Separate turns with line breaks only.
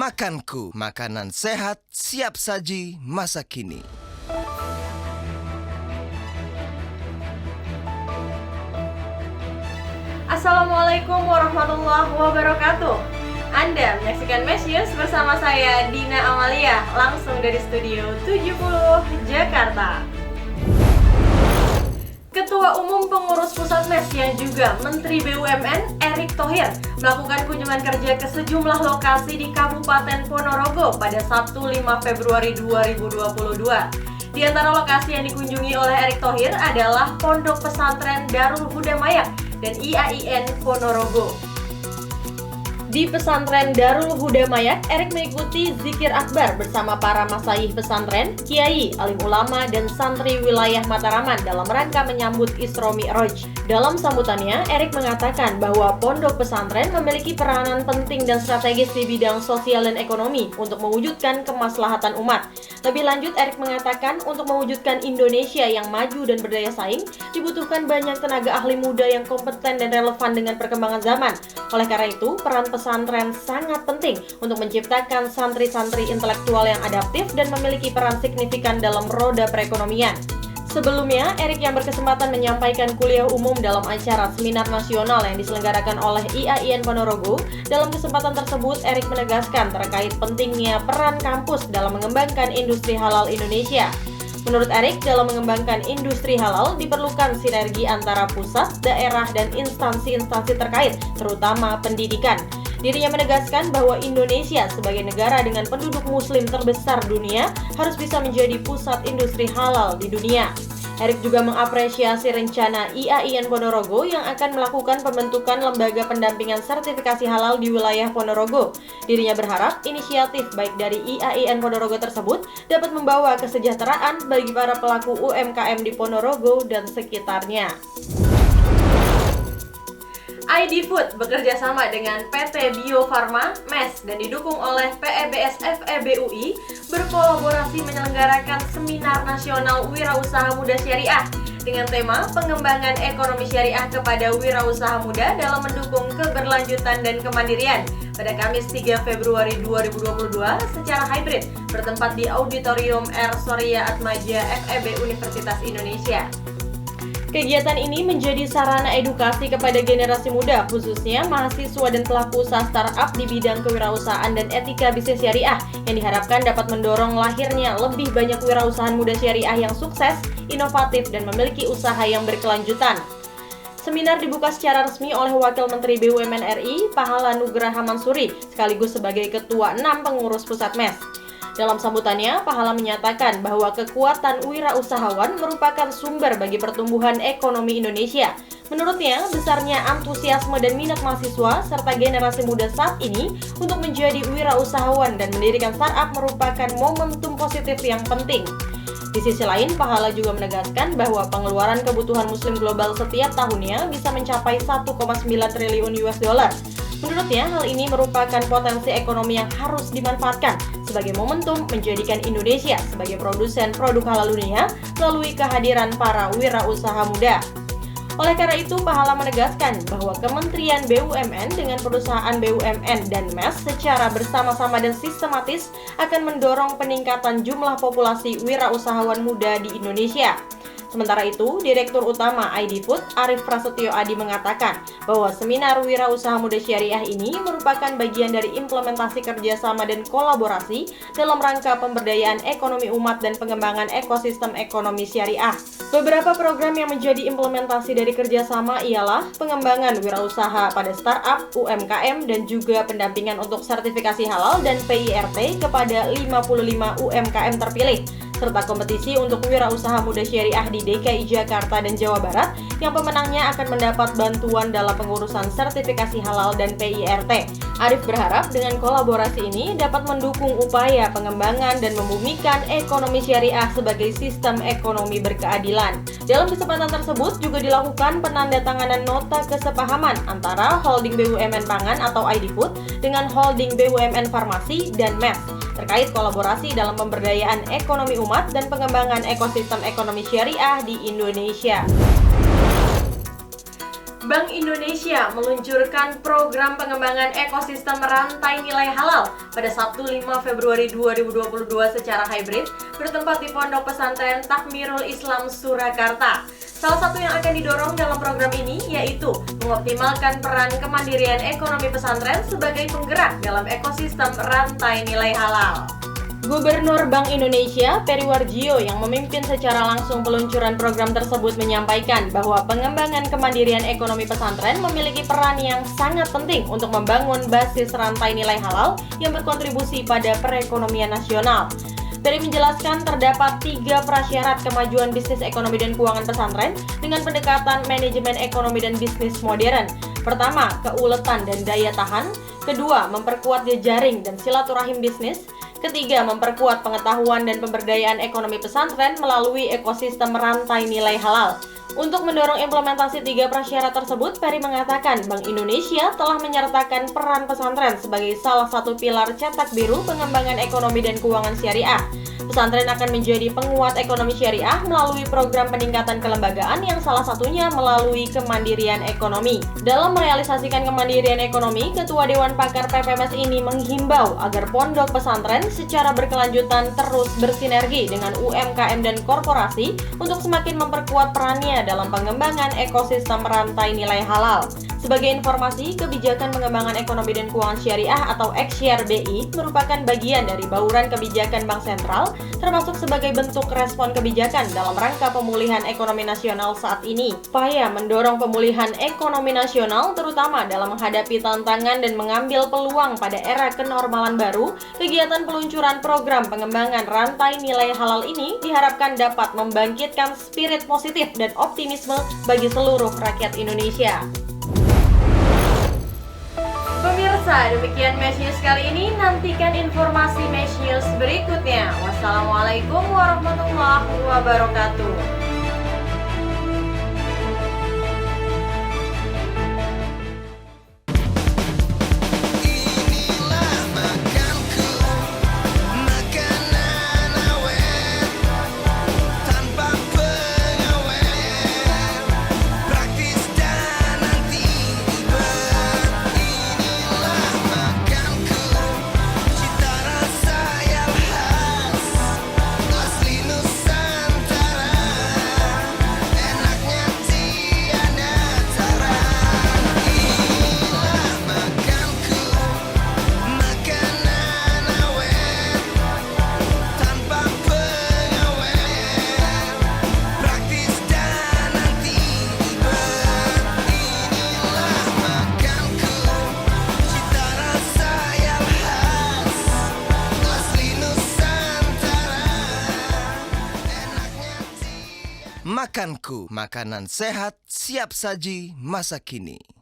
Makanku, makanan sehat siap saji masa kini.
Assalamualaikum warahmatullahi wabarakatuh. Anda menyaksikan Mesh News bersama saya Dina Amalia, langsung dari Studio 70 Jakarta. Ketua Umum Pengurus Pusat MES yang juga Menteri BUMN Erick Thohir melakukan kunjungan kerja ke sejumlah lokasi di Kabupaten Ponorogo pada Sabtu 5 Februari 2022. Di antara lokasi yang dikunjungi oleh Erick Thohir adalah Pondok Pesantren Darul Huda Mayak dan IAIN Ponorogo. Di pesantren Darul Huda Mayak, Erick mengikuti zikir akbar bersama para masyayikh pesantren, kiai, alim ulama, dan santri wilayah Mataraman dalam rangka menyambut Isra Mi'raj. Dalam sambutannya, Erick mengatakan bahwa pondok pesantren memiliki peranan penting dan strategis di bidang sosial dan ekonomi untuk mewujudkan kemaslahatan umat. Lebih lanjut, Erick mengatakan untuk mewujudkan Indonesia yang maju dan berdaya saing, dibutuhkan banyak tenaga ahli muda yang kompeten dan relevan dengan perkembangan zaman. Oleh karena itu, peran pesantren sangat penting untuk menciptakan santri-santri intelektual yang adaptif dan memiliki peran signifikan dalam roda perekonomian. Sebelumnya, Erick yang berkesempatan menyampaikan kuliah umum dalam acara seminar nasional yang diselenggarakan oleh IAIN Ponorogo. Dalam kesempatan tersebut, Erick menegaskan terkait pentingnya peran kampus dalam mengembangkan industri halal Indonesia. Menurut Erick, dalam mengembangkan industri halal diperlukan sinergi antara pusat, daerah, dan instansi-instansi terkait, terutama pendidikan. Dirinya menegaskan bahwa Indonesia sebagai negara dengan penduduk muslim terbesar dunia harus bisa menjadi pusat industri halal di dunia. Erick juga mengapresiasi rencana IAIN Ponorogo yang akan melakukan pembentukan lembaga pendampingan sertifikasi halal di wilayah Ponorogo. Dirinya berharap inisiatif baik dari IAIN Ponorogo tersebut dapat membawa kesejahteraan bagi para pelaku UMKM di Ponorogo dan sekitarnya. ID Food bekerja sama dengan PT Bio Farma, MES, dan didukung oleh PEBS FEBUI berkolaborasi menyelenggarakan Seminar Nasional Wirausaha Muda Syariah dengan tema Pengembangan Ekonomi Syariah kepada Wirausaha Muda dalam mendukung keberlanjutan dan kemandirian pada Kamis 3 Februari 2022 secara hybrid bertempat di Auditorium R. Soria Atmaja FEB Universitas Indonesia. Kegiatan ini menjadi sarana edukasi kepada generasi muda, khususnya mahasiswa dan pelaku usaha startup di bidang kewirausahaan dan etika bisnis syariah, yang diharapkan dapat mendorong lahirnya lebih banyak wirausahaan muda syariah yang sukses, inovatif, dan memiliki usaha yang berkelanjutan. Seminar dibuka secara resmi oleh Wakil Menteri BUMN RI, Pahala Nugraha Mansuri, sekaligus sebagai Ketua 6 Pengurus Pusat MES. Dalam sambutannya, Pahala menyatakan bahwa kekuatan wirausahawan merupakan sumber bagi pertumbuhan ekonomi Indonesia. Menurutnya, besarnya antusiasme dan minat mahasiswa serta generasi muda saat ini untuk menjadi wirausahawan dan mendirikan startup merupakan momentum positif yang penting. Di sisi lain, Pahala juga menegaskan bahwa pengeluaran kebutuhan muslim global setiap tahunnya bisa mencapai 1,9 triliun US dollar. Menurutnya, hal ini merupakan potensi ekonomi yang harus dimanfaatkan sebagai momentum menjadikan Indonesia sebagai produsen produk halal dunia melalui kehadiran para wirausaha muda. Oleh karena itu, Pahala menegaskan bahwa Kementerian BUMN dengan perusahaan BUMN dan MES secara bersama-sama dan sistematis akan mendorong peningkatan jumlah populasi wirausahawan muda di Indonesia. Sementara itu, Direktur Utama ID Food, Arif Prasetyo Adi mengatakan bahwa Seminar Wirausaha Muda Syariah ini merupakan bagian dari implementasi kerjasama dan kolaborasi dalam rangka pemberdayaan ekonomi umat dan pengembangan ekosistem ekonomi syariah. Beberapa program yang menjadi implementasi dari kerjasama ialah pengembangan wirausaha pada startup, UMKM, dan juga pendampingan untuk sertifikasi halal dan PIRT kepada 55 UMKM terpilih, serta kompetisi untuk wirausaha muda syariah di DKI Jakarta dan Jawa Barat yang pemenangnya akan mendapat bantuan dalam pengurusan sertifikasi halal dan PIRT. Arif berharap dengan kolaborasi ini dapat mendukung upaya pengembangan dan membumikan ekonomi syariah sebagai sistem ekonomi berkeadilan. Dalam kesempatan tersebut juga dilakukan penandatanganan nota kesepahaman antara Holding BUMN Pangan atau ID Food dengan Holding BUMN Farmasi dan MES terkait kolaborasi dalam pemberdayaan ekonomi umat dan pengembangan ekosistem ekonomi syariah di Indonesia. Bank Indonesia meluncurkan program pengembangan ekosistem rantai nilai halal pada Sabtu 5 Februari 2022 secara hybrid bertempat di Pondok Pesantren Takmirul Islam Surakarta. Salah satu yang akan didorong dalam program ini yaitu mengoptimalkan peran kemandirian ekonomi pesantren sebagai penggerak dalam ekosistem rantai nilai halal. Gubernur Bank Indonesia, Peri Warjio, yang memimpin secara langsung peluncuran program tersebut menyampaikan bahwa pengembangan kemandirian ekonomi pesantren memiliki peran yang sangat penting untuk membangun basis rantai nilai halal yang berkontribusi pada perekonomian nasional. Peri menjelaskan terdapat 3 prasyarat kemajuan bisnis ekonomi dan keuangan pesantren dengan pendekatan manajemen ekonomi dan bisnis modern. Pertama, keuletan dan daya tahan. Kedua, memperkuat jejaring dan silaturahim bisnis. Ketiga, memperkuat pengetahuan dan pemberdayaan ekonomi pesantren melalui ekosistem rantai nilai halal. Untuk mendorong implementasi 3 prasyarat tersebut, Peri mengatakan Bank Indonesia telah menyertakan peran pesantren sebagai salah satu pilar cetak biru pengembangan ekonomi dan keuangan syariah. Pesantren akan menjadi penguat ekonomi syariah melalui program peningkatan kelembagaan yang salah satunya melalui kemandirian ekonomi. Dalam merealisasikan kemandirian ekonomi, Ketua Dewan Pakar PPMS ini menghimbau agar pondok pesantren secara berkelanjutan terus bersinergi dengan UMKM dan korporasi untuk semakin memperkuat perannya dalam pengembangan ekosistem rantai nilai halal. Sebagai informasi, kebijakan pengembangan ekonomi dan keuangan syariah atau Ex-Syar BI merupakan bagian dari bauran kebijakan Bank Sentral, termasuk sebagai bentuk respon kebijakan dalam rangka pemulihan ekonomi nasional saat ini. Upaya mendorong pemulihan ekonomi nasional terutama dalam menghadapi tantangan dan mengambil peluang pada era kenormalan baru, kegiatan peluncuran program pengembangan rantai nilai halal ini diharapkan dapat membangkitkan spirit positif dan optimisme bagi seluruh rakyat Indonesia. Pemirsa, demikian Mesh News kali ini. Nantikan informasi Mesh News berikutnya. Wassalamualaikum warahmatullahi wabarakatuh.
Makanku, makanan sehat siap saji masa kini.